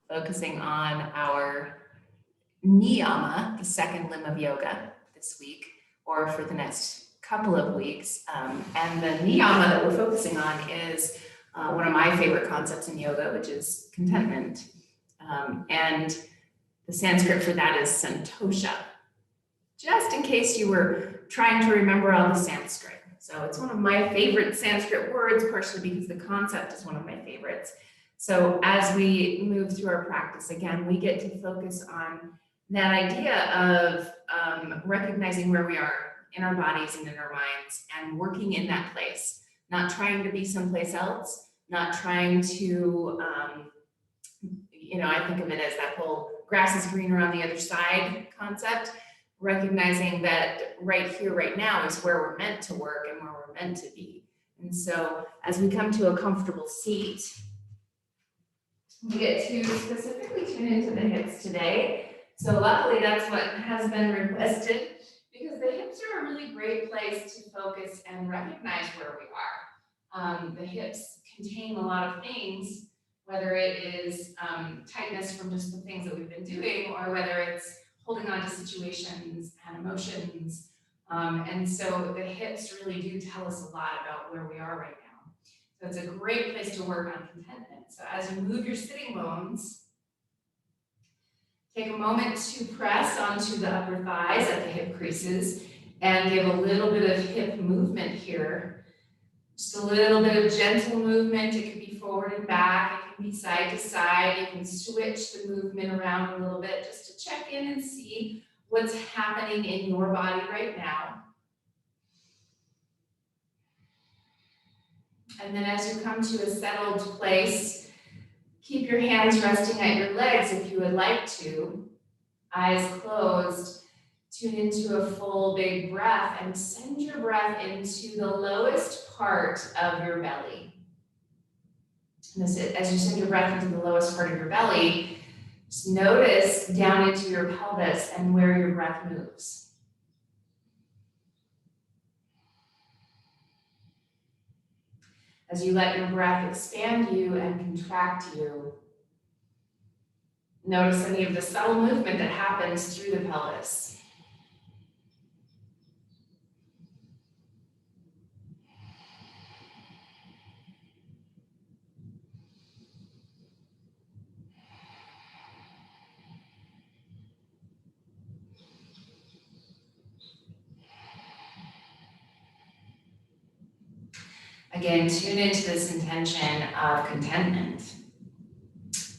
focusing on our niyama, the second limb of yoga this week, or for the next couple of weeks. And the niyama that we're focusing on is one of my favorite concepts in yoga, which is contentment. And the Sanskrit for that is santosha, just in case you were trying to remember all the Sanskrit. So it's one of my favorite Sanskrit words, partially because the concept is one of my favorites. So as we move through our practice, again, we get to focus on that idea of recognizing where we are in our bodies and in our minds and working in that place, not trying to be someplace else, not trying to, I think of it as that whole grass is greener on the other side concept, recognizing that right here, right now is where we're meant to work and where we're meant to be. And so as we come to a comfortable seat, we get to specifically tune into the hips today. So luckily that's what has been requested, because the hips are a really great place to focus and recognize where we are. The hips contain a lot of things, whether it is tightness from just the things that we've been doing, or whether it's holding on to situations and emotions. And so the hips really do tell us a lot about where we are right now. So it's a great place to work on contentment. So as you move your sitting bones, take a moment to press onto the upper thighs at the hip creases and give a little bit of hip movement here. Just a little bit of gentle movement. It can be forward and back. It can be side to side. You can switch the movement around a little bit just to check in and see what's happening in your body right now. And then as you come to a settled place, keep your hands resting at your legs if you would like to. Eyes closed. Tune into a full big breath and send your breath into the lowest part of your belly. And as you send your breath into the lowest part of your belly, just notice down into your pelvis and where your breath moves. As you let your breath expand you and contract you, notice any of the subtle movement that happens through the pelvis. Again, tune into this intention of contentment,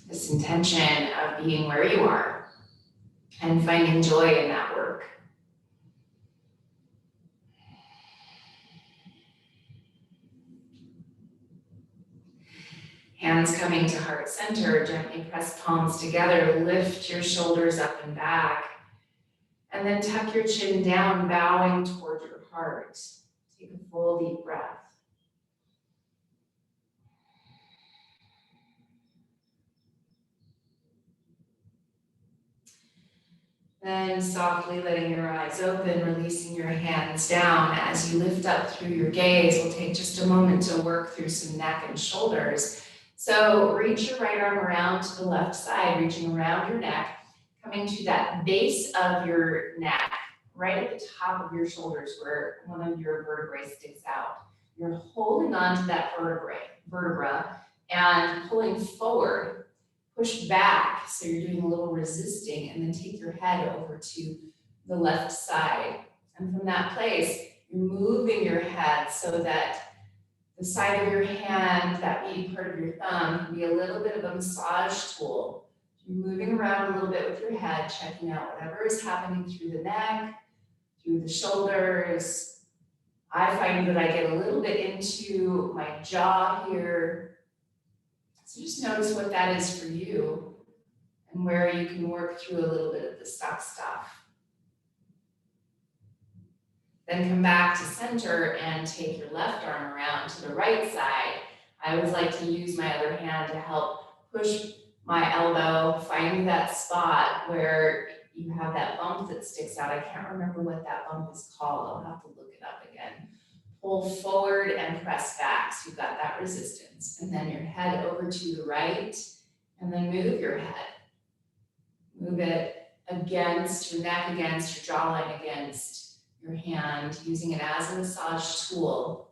this intention of being where you are and finding joy in that work. Hands coming to heart center, gently press palms together, lift your shoulders up and back, and then tuck your chin down, bowing toward your heart. Take a full deep breath. Then softly letting your eyes open, releasing your hands down as you lift up through your gaze. We'll take just a moment to work through some neck and shoulders. So reach your right arm around to the left side, reaching around your neck, coming to that base of your neck, right at the top of your shoulders where one of your vertebrae sticks out. You're holding on to that vertebra and pulling forward. Push back, so you're doing a little resisting, and then take your head over to the left side. And from that place, you're moving your head so that the side of your hand, that meaty part of your thumb, can be a little bit of a massage tool. You're moving around a little bit with your head, checking out whatever is happening through the neck, through the shoulders. I find that I get a little bit into my jaw here. So just notice what that is for you and where you can work through a little bit of the stuck stuff. Then come back to center and take your left arm around to the right side. I always like to use my other hand to help push my elbow, find that spot where you have that bump that sticks out. I can't remember what that bump is called. I'll have to look it up again. Pull forward and press back, so you've got that resistance. And then your head over to the right And then move your head. Move it against your neck, against your jawline, against your hand, using it as a massage tool.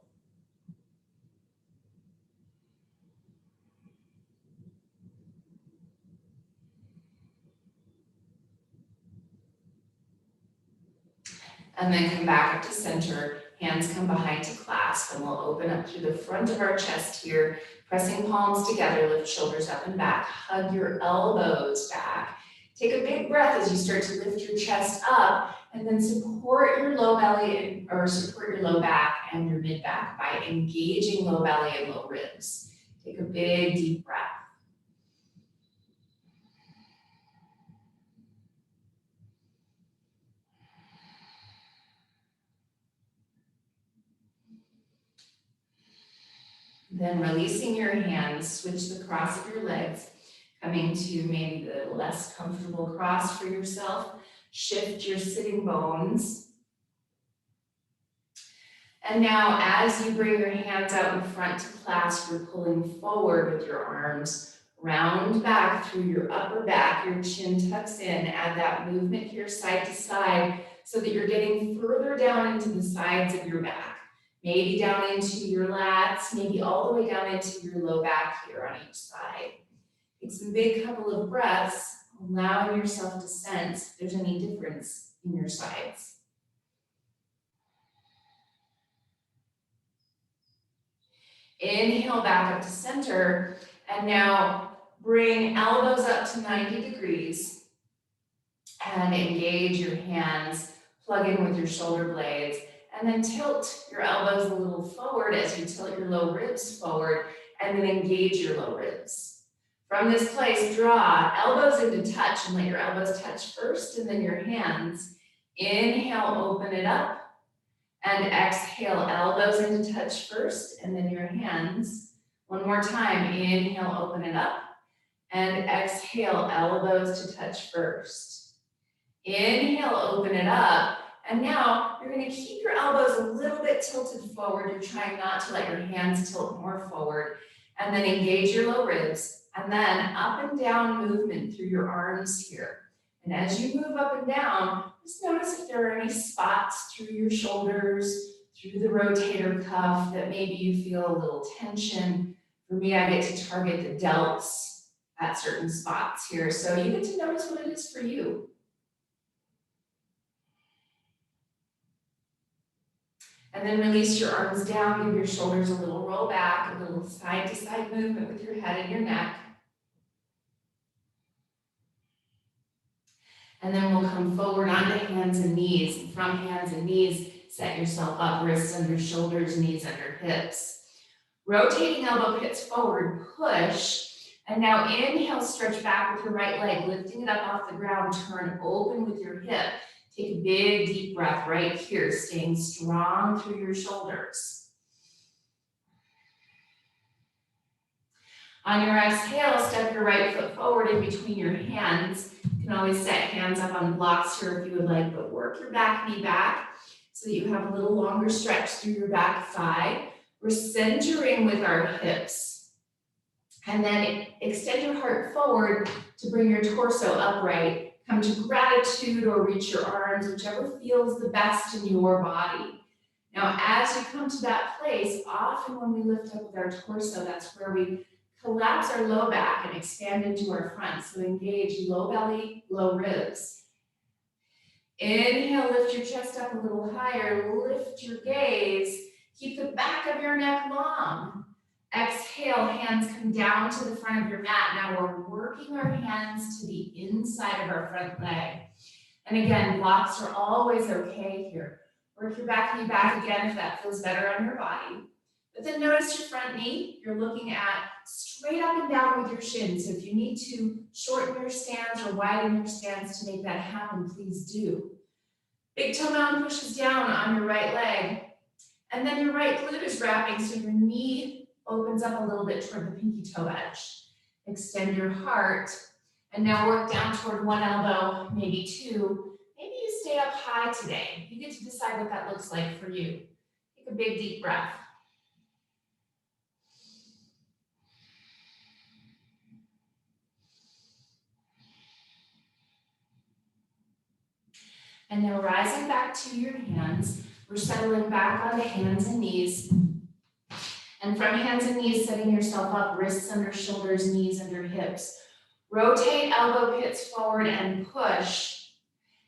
And then come back up to center. Hands come behind to clasp, and we'll open up through the front of our chest here, pressing palms together, lift shoulders up and back, hug your elbows back. Take a big breath as you start to lift your chest up, and then support your low belly or support your low back and your mid back by engaging low belly and low ribs. Take a big deep breath. Then releasing your hands, switch the cross of your legs, coming to maybe the less comfortable cross for yourself. Shift your sitting bones. And now as you bring your hands out in front to clasp, you're pulling forward with your arms, round back through your upper back, your chin tucks in, add that movement here side to side so that you're getting further down into the sides of your back. Maybe down into your lats, maybe all the way down into your low back here on each side. Take some big couple of breaths, allowing yourself to sense if there's any difference in your sides. Inhale back up to center, and now bring elbows up to 90 degrees and engage your hands, plug in with your shoulder blades, and then tilt your elbows a little forward as you tilt your low ribs forward, and then engage your low ribs. From this place, draw elbows into touch and let your elbows touch first and then your hands. Inhale, open it up, and exhale, elbows into touch first and then your hands. One more time, inhale, open it up, and exhale, elbows to touch first. Inhale, open it up. And now you're going to keep your elbows a little bit tilted forward. You're trying not to let your hands tilt more forward. And then engage your low ribs. And then up and down movement through your arms here. And as you move up and down, just notice if there are any spots through your shoulders, through the rotator cuff that maybe you feel a little tension. For me, I get to target the delts at certain spots here. So you get to notice what it is for you. And then release your arms down, give your shoulders a little roll back, a little side to side movement with your head and your neck. And then we'll come forward onto hands and knees. And from hands and knees, set yourself up, wrists under shoulders, knees under hips. Rotating elbow pits forward, push. And now inhale, stretch back with your right leg, lifting it up off the ground, turn open with your hip. Take a big deep breath right here, staying strong through your shoulders. On your exhale, step your right foot forward in between your hands. You can always set hands up on blocks here if you would like, but work your back knee back so that you have a little longer stretch through your back thigh. We're centering with our hips. And then extend your heart forward to bring your torso upright. Come to gratitude or reach your arms, whichever feels the best in your body. Now, as you come to that place, often when we lift up with our torso, that's where we collapse our low back and expand into our front. So engage low belly, low ribs. Inhale, lift your chest up a little higher, lift your gaze. Keep the back of your neck long. Exhale, hands come down to the front of your mat. Now we're working our hands to the inside of our front leg. And again, blocks are always okay here. Work your back knee back again if that feels better on your body. But then notice your front knee. You're looking at straight up and down with your shins. So if you need to shorten your stance or widen your stance to make that happen, please do. Big toe mountain pushes down on your right leg. And then your right glute is wrapping, so your knee opens up a little bit toward the pinky toe edge. Extend your heart, and now work down toward one elbow, maybe two. Maybe you stay up high today. You get to decide what that looks like for you. Take a big deep breath. And now rising back to your hands, we're settling back onto hands and knees. And from hands and knees, setting yourself up, wrists under shoulders, knees under hips. Rotate elbow pits forward and push.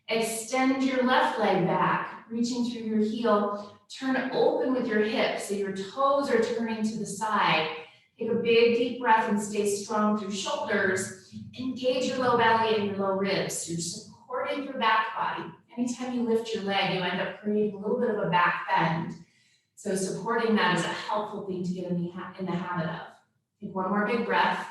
Extend your left leg back, reaching through your heel. Turn open with your hips so your toes are turning to the side. Take a big deep breath and stay strong through shoulders. Engage your low belly and your low ribs. You're supporting your back body. Anytime you lift your leg, you end up creating a little bit of a back bend. So supporting that is a helpful thing to get in the habit of. Take one more big breath.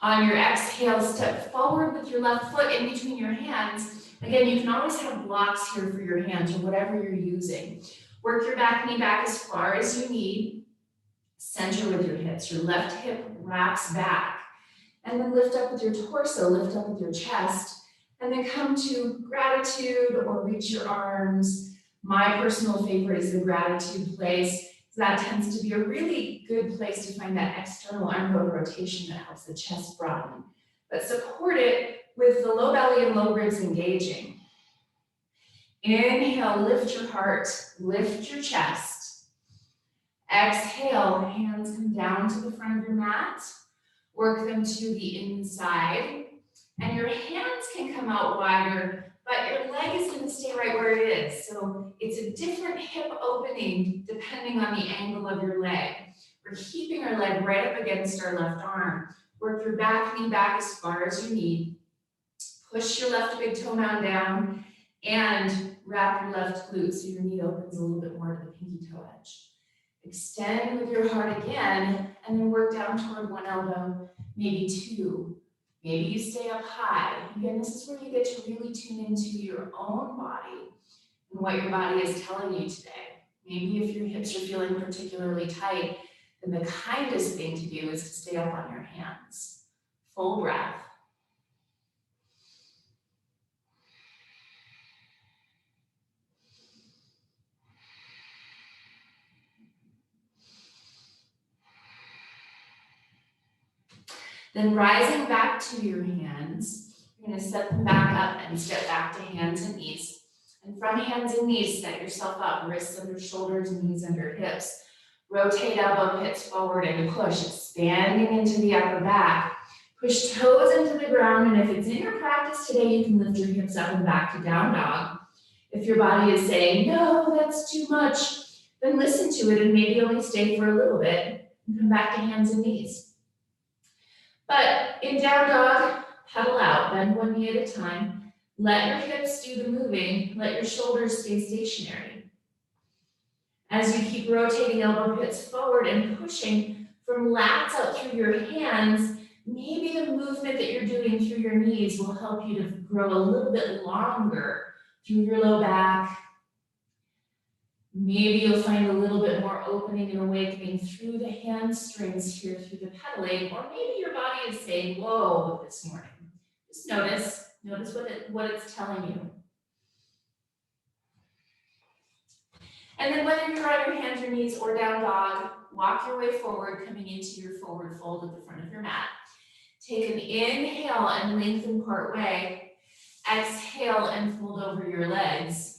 On your exhale, step forward with your left foot in between your hands. Again, you can always have blocks here for your hands or whatever you're using. Work your back knee back as far as you need. Center with your hips. Your left hip wraps back. And then lift up with your torso, lift up with your chest. And then come to gratitude or reach your arms. My personal favorite is the gratitude place. That tends to be a really good place to find that external arm rotation that helps the chest broaden. But support it with the low belly and low ribs engaging. Inhale, lift your heart, lift your chest. Exhale, hands come down to the front of your mat. Work them to the inside. And your hands can come out wider, but your leg is going to stay right where it is. So it's a different hip opening depending on the angle of your leg. We're keeping our leg right up against our left arm. Work your back knee back as far as you need. Push your left big toe mound down and wrap your left glute so your knee opens a little bit more to the pinky toe edge. Extend with your heart again and then work down toward one elbow, maybe two. Maybe you stay up high. Again, this is where you get to really tune into your own body and what your body is telling you today. Maybe if your hips are feeling particularly tight, then the kindest thing to do is to stay up on your hands. Full breath. Then rising back to your hands, you're going to set them back up and step back to hands and knees. And from hands and knees, set yourself up, wrists under shoulders, knees under hips. Rotate elbow pits forward and push, expanding into the upper back. Push toes into the ground, and if it's in your practice today, you can lift your hips up and back to down dog. If your body is saying, no, that's too much, then listen to it and maybe only stay for a little bit and come back to hands and knees. But in down dog, pedal out, bend one knee at a time. Let your hips do the moving, let your shoulders stay stationary. As you keep rotating elbow pits forward and pushing from lats out through your hands, maybe the movement that you're doing through your knees will help you to grow a little bit longer through your low back. Maybe you'll find a little bit more opening and awakening through the hamstrings here, through the pedaling, or maybe your body is saying, whoa, this morning. Just notice what it's telling you. And then whether you're on your hands or knees or down dog, walk your way forward, coming into your forward fold at the front of your mat. Take an inhale and lengthen part way. Exhale and fold over your legs.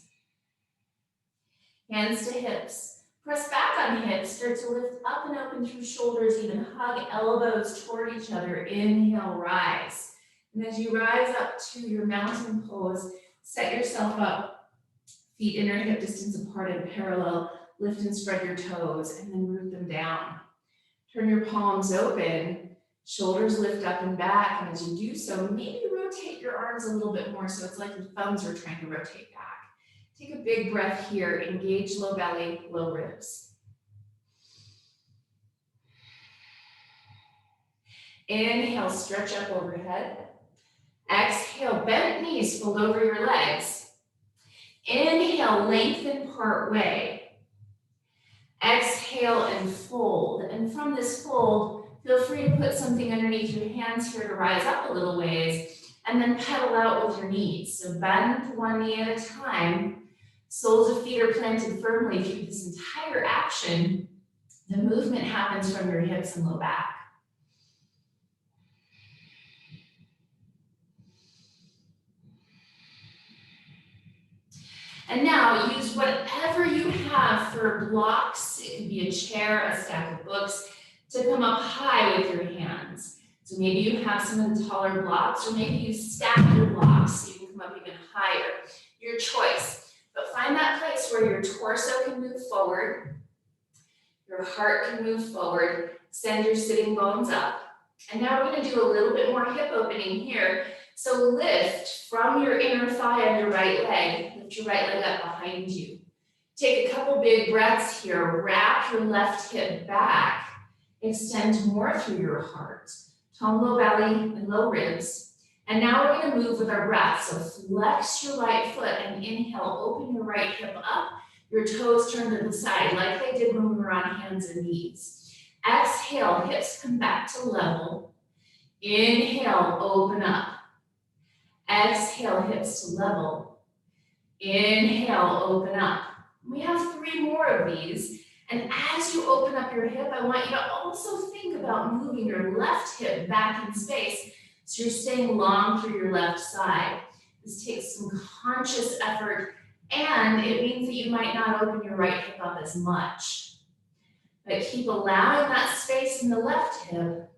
Hands to hips. Press back on hips. Start to lift up and open through shoulders. Even hug elbows toward each other. Inhale, rise. And as you rise up to your mountain pose, set yourself up. Feet inner hip distance apart and parallel. Lift and spread your toes and then root them down. Turn your palms open. Shoulders lift up and back. And as you do so, maybe rotate your arms a little bit more so it's like your thumbs are trying to rotate back. Take a big breath here. Engage low belly, low ribs. Inhale, stretch up overhead. Exhale, bent knees, fold over your legs. Inhale, lengthen part way. Exhale and fold. And from this fold, feel free to put something underneath your hands here to rise up a little ways, and then pedal out with your knees. So bend one knee at a time. Soles of feet are planted firmly through this entire action. The movement happens from your hips and low back. And now use whatever you have for blocks. It could be a chair, a stack of books, to come up high with your hands. So maybe you have some of the taller blocks, or maybe you stack your blocks so you can come up even higher. Your choice. But find that place where your torso can move forward, your heart can move forward, send your sitting bones up. And now we're going to do a little bit more hip opening here. So lift from your inner thigh on your right leg. Lift your right leg up behind you. Take a couple big breaths here. Wrap your left hip back. Extend more through your heart. Tone low belly and low ribs. And now we're going to move with our breath. So flex your right foot and inhale. Open your right hip up. Your toes turn to the side like they did when we were on hands and knees. Exhale, hips come back to level. Inhale, open up. Exhale, hips to level. Inhale, open up. We have 3 more of these. And as you open up your hip, I want you to also think about moving your left hip back in space so you're staying long through your left side. This takes some conscious effort, and it means that you might not open your right hip up as much. But keep allowing that space in the left hip.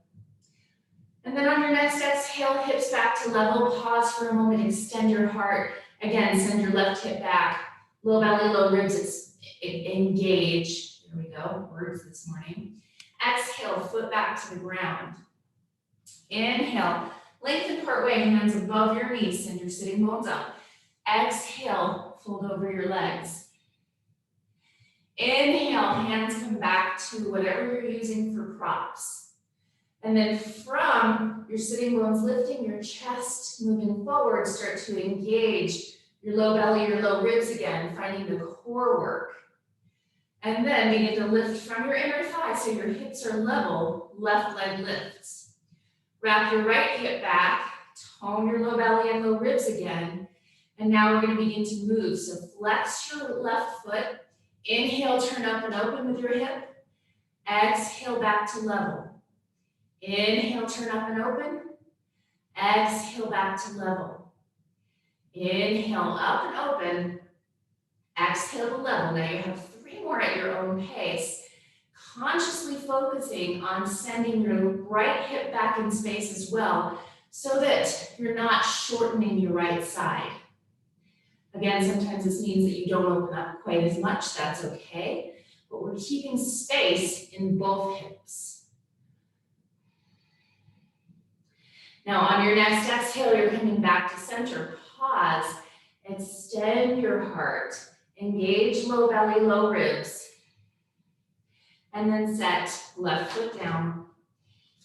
And then on your next exhale, hips back to level. Pause for a moment, extend your heart. Again, send your left hip back. Low belly, low ribs, engage. There we go, words this morning. Exhale, foot back to the ground. Inhale, lengthen part way, hands above your knees, send your sitting bones up. Exhale, fold over your legs. Inhale, hands come back to whatever you're using for props. And then from your sitting bones lifting, your chest moving forward, start to engage your low belly, your low ribs again, finding the core work. And then begin to lift from your inner thigh so your hips are level, left leg lifts. Wrap your right hip back, tone your low belly and low ribs again. And now we're going to begin to move. So flex your left foot. Inhale, turn up and open with your hip. Exhale, back to level. Inhale, turn up and open. Exhale, back to level. Inhale, up and open. Exhale to level. Now you have 3 more at your own pace. Consciously focusing on sending your right hip back in space as well, so that you're not shortening your right side. Again, sometimes this means that you don't open up quite as much. That's okay. But we're keeping space in both hips. Now on your next exhale, you're coming back to center. Pause. Extend your heart. Engage low belly, low ribs. And then set left foot down.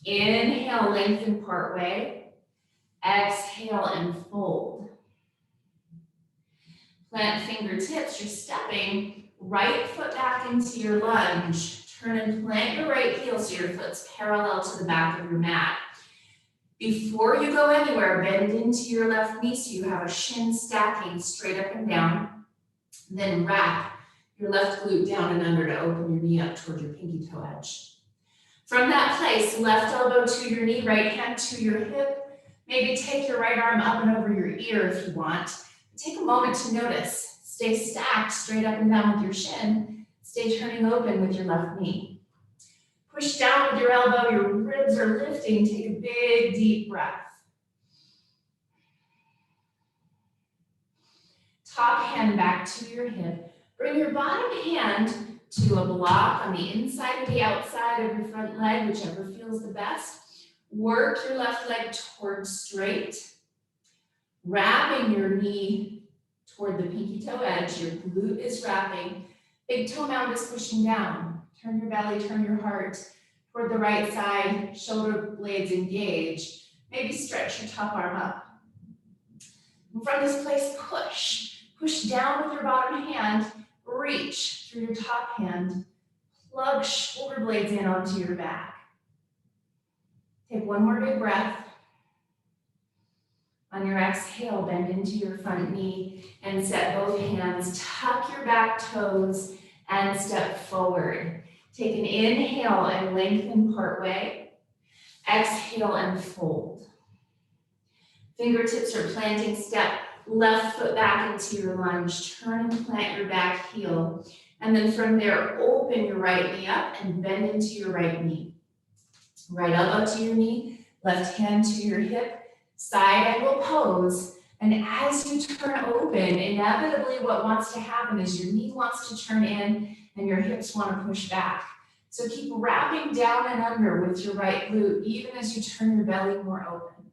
Inhale, lengthen part way. Exhale and fold. Plant fingertips. You're stepping right foot back into your lunge. Turn and plant your right heel so your foot's parallel to the back of your mat. Before you go anywhere, bend into your left knee so you have a shin stacking straight up and down. Then wrap your left glute down and under to open your knee up toward your pinky toe edge. From that place, left elbow to your knee, right hand to your hip. Maybe take your right arm up and over your ear if you want. Take a moment to notice. Stay stacked straight up and down with your shin. Stay turning open with your left knee. Push down with your elbow, your ribs are lifting. Take a big, deep breath. Top hand back to your hip. Bring your bottom hand to a block on the inside or the outside of your front leg, whichever feels the best. Work your left leg toward straight. Wrapping your knee toward the pinky toe edge. Your glute is wrapping. Big toe mound is pushing down. Turn your belly, turn your heart toward the right side. Shoulder blades engage. Maybe stretch your top arm up. And from this place, push. Push down with your bottom hand. Reach through your top hand. Plug shoulder blades in onto your back. Take one more big breath. On your exhale, bend into your front knee and set both hands. Tuck your back toes and step forward. Take an inhale and lengthen part way. Exhale and fold. Fingertips are planting step left foot back into your lunge, turn and plant your back heel. And then from there, open your right knee up and bend into your right knee. Right elbow to your knee, left hand to your hip, side angle pose. And as you turn open, inevitably what wants to happen is your knee wants to turn in and your hips want to push back. So keep wrapping down and under with your right glute, even as you turn your belly more open.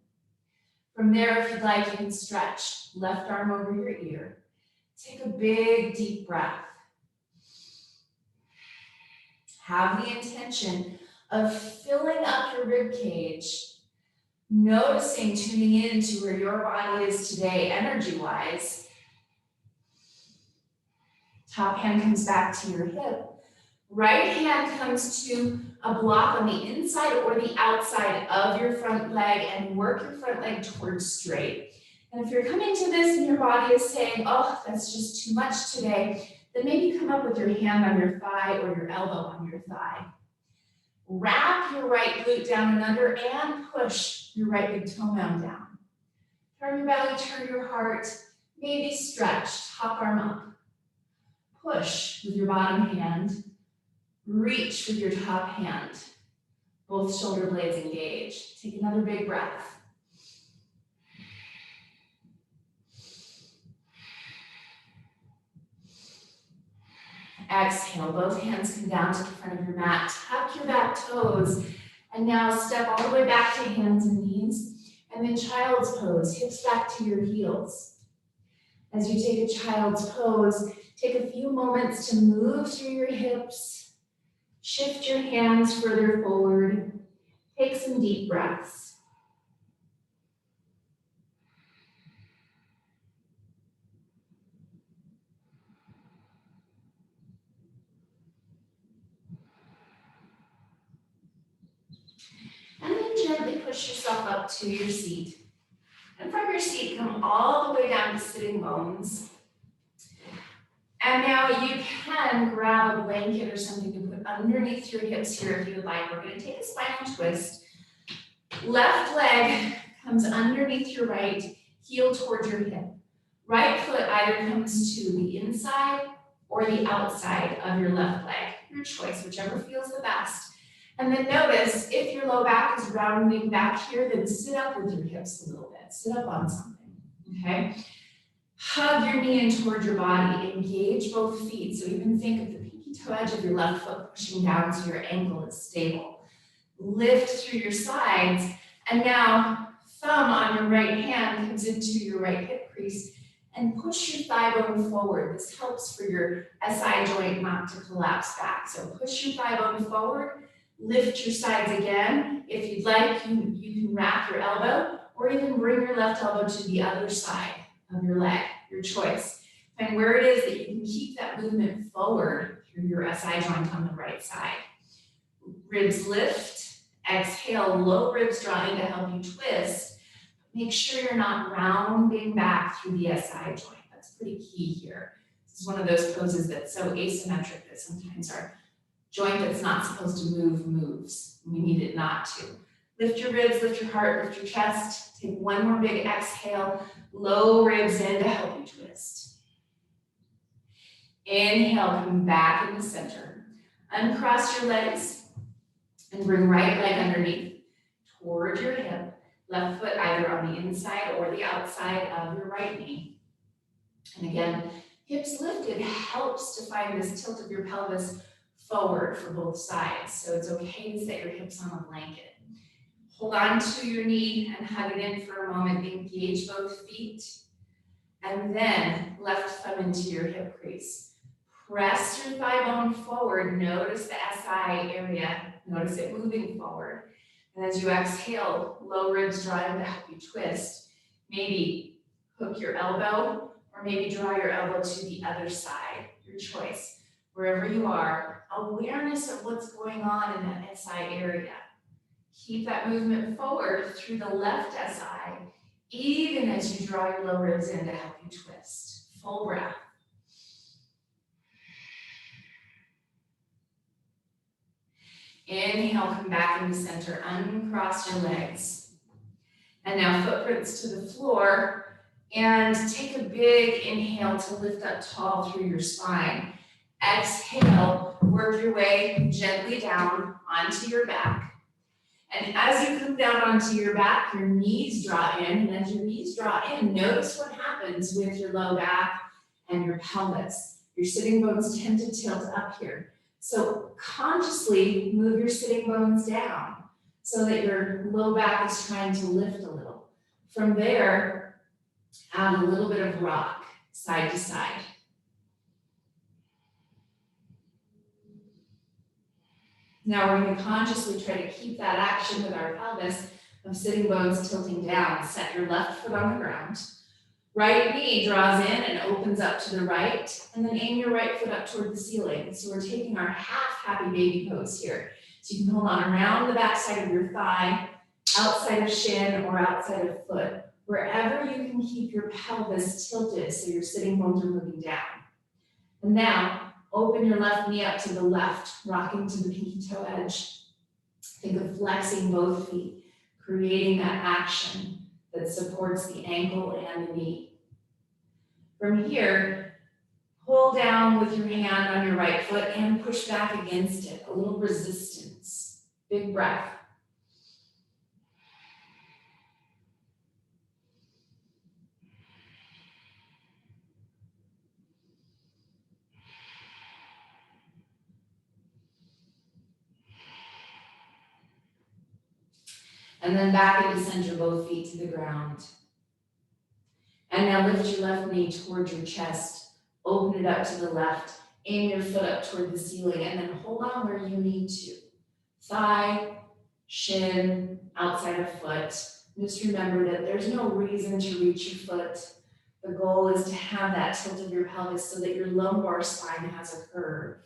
From there, if you'd like, you can stretch. Left arm over your ear. Take a big, deep breath. Have the intention of filling up your rib cage, noticing, tuning into where your body is today, energy-wise. Top hand comes back to your hip. Right hand comes to a block on the inside or the outside of your front leg and work your front leg towards straight. And if you're coming to this and your body is saying, oh, that's just too much today, then maybe come up with your hand on your thigh or your elbow on your thigh. Wrap your right glute down and under and push your right big toe mound down. Turn your belly, turn your heart, maybe stretch, top arm up. Push with your bottom hand. Reach with your top hand. Both shoulder blades engage. Take another big breath. Exhale, both hands come down to the front of your mat. Tuck your back toes. And now step all the way back to hands and knees. And then child's pose, hips back to your heels. As you take a child's pose, take a few moments to move through your hips. Shift your hands further forward. Take some deep breaths. And then gently push yourself up to your seat. And from your seat, come all the way down to sitting bones. And now you can grab a blanket or something to put underneath your hips here if you would like. We're going to take a spinal twist. Left leg comes underneath your right, heel towards your hip. Right foot either comes to the inside or the outside of your left leg. Your choice, whichever feels the best. And then notice if your low back is rounding back here, then sit up with your hips a little bit. Sit up on something, okay? Hug your knee in toward your body. Engage both feet. So even think of the pinky toe edge of your left foot pushing down so your ankle is stable. Lift through your sides. And now thumb on your right hand comes into your right hip crease and push your thigh bone forward. This helps for your SI joint not to collapse back. So push your thigh bone forward. Lift your sides again. If you'd like, you can wrap your elbow or even bring your left elbow to the other side of your leg, your choice. Find where it is that you can keep that movement forward through your SI joint on the right side. Ribs lift, exhale, low ribs draw in to help you twist. Make sure you're not rounding back through the SI joint. That's pretty key here. This is one of those poses that's so asymmetric that sometimes our joint that's not supposed to move moves. We need it not to. Lift your ribs, lift your heart, lift your chest. Take one more big exhale. Low ribs in to help you twist. Inhale, come back in the center. Uncross your legs and bring right leg underneath toward your hip. Left foot either on the inside or the outside of your right knee. And again, hips lifted helps to find this tilt of your pelvis forward for both sides. So it's okay to set your hips on a blanket. Hold on to your knee and hug it in for a moment. Engage both feet. And then left thumb into your hip crease. Press your thigh bone forward. Notice the SI area. Notice it moving forward. And as you exhale, low ribs draw in to help you twist. Maybe hook your elbow or maybe draw your elbow to the other side. Your choice. Wherever you are, awareness of what's going on in that SI area. Keep that movement forward through the left SI, even as you draw your low ribs in to help you twist. Full breath. Inhale, come back into center, uncross your legs. And now footprints to the floor. And take a big inhale to lift up tall through your spine. Exhale, work your way gently down onto your back. And as you come down onto your back, your knees draw in. And as your knees draw in, notice what happens with your low back and your pelvis. Your sitting bones tend to tilt up here. So consciously move your sitting bones down so that your low back is trying to lift a little. From there, add a little bit of rock side to side. Now we're going to consciously try to keep that action with our pelvis of sitting bones tilting down. Set your left foot on the ground. Right knee draws in and opens up to the right, and then aim your right foot up toward the ceiling. So we're taking our half happy baby pose here. So you can hold on around the back side of your thigh, outside of shin or outside of foot, wherever you can keep your pelvis tilted so your sitting bones are moving down. And now, open your left knee up to the left, rocking to the pinky toe edge. Think of flexing both feet, creating that action that supports the ankle and the knee. From here, pull down with your hand on your right foot and push back against it, a little resistance. Big breath. And then back into center, both feet to the ground. And now lift your left knee towards your chest, open it up to the left, aim your foot up toward the ceiling, and then hold on where you need to. Thigh, shin, outside of foot. Just remember that there's no reason to reach your foot. The goal is to have that tilt of your pelvis so that your lumbar spine has a curve.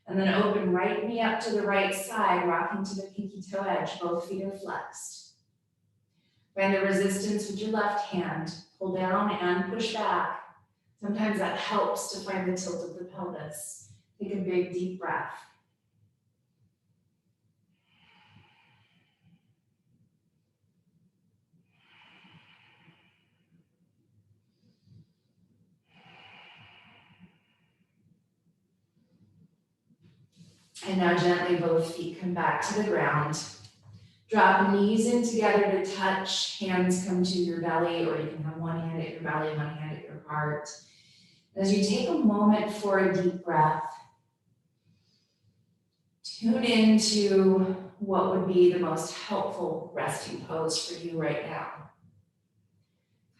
And then open right knee up to the right side, rocking to the pinky toe edge. Both feet are flexed. Find the resistance with your left hand. Pull down and push back. Sometimes that helps to find the tilt of the pelvis. Take a big, deep breath. And now gently both feet come back to the ground. Drop knees in together to touch. Hands come to your belly, or you can have one hand at your belly, one hand at your heart. As you take a moment for a deep breath, tune into what would be the most helpful resting pose for you right now.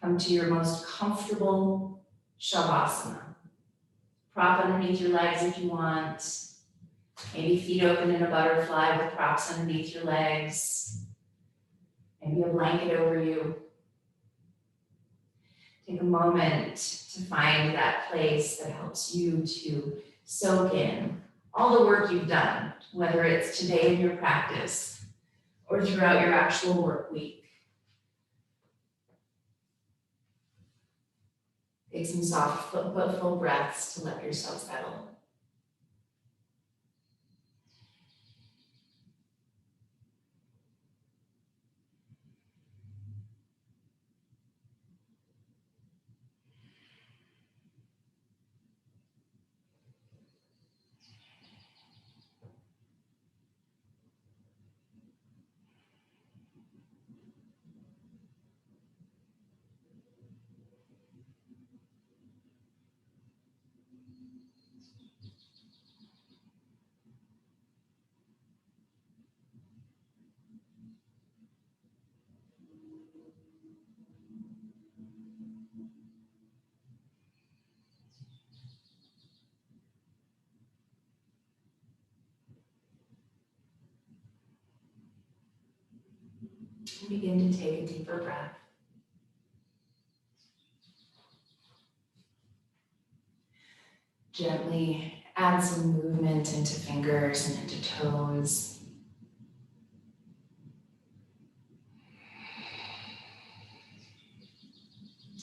Come to your most comfortable Shavasana. Prop underneath your legs if you want. Maybe feet open in a butterfly with props underneath your legs. Maybe a blanket over you. Take a moment to find that place that helps you to soak in all the work you've done, whether it's today in your practice or throughout your actual work week. Take some soft but full breaths to let yourself settle. Begin to take a deeper breath. Gently add some movement into fingers and into toes.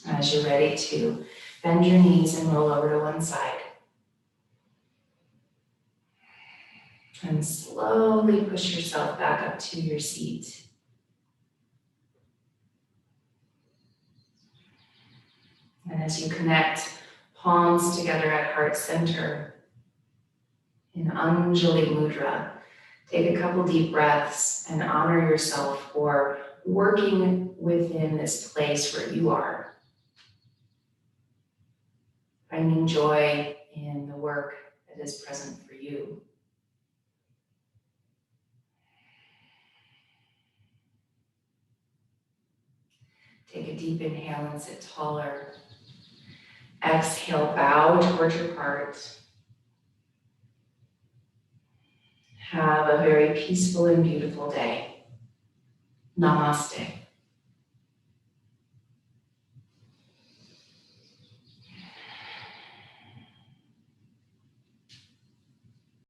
As you're ready to bend your knees and roll over to one side. And slowly push yourself back up to your seat. And as you connect palms together at heart center in Anjali Mudra, take a couple deep breaths and honor yourself for working within this place where you are. Finding joy in the work that is present for you. Take a deep inhale and sit taller. Exhale, bow towards your heart. Have a very peaceful and beautiful day. Namaste.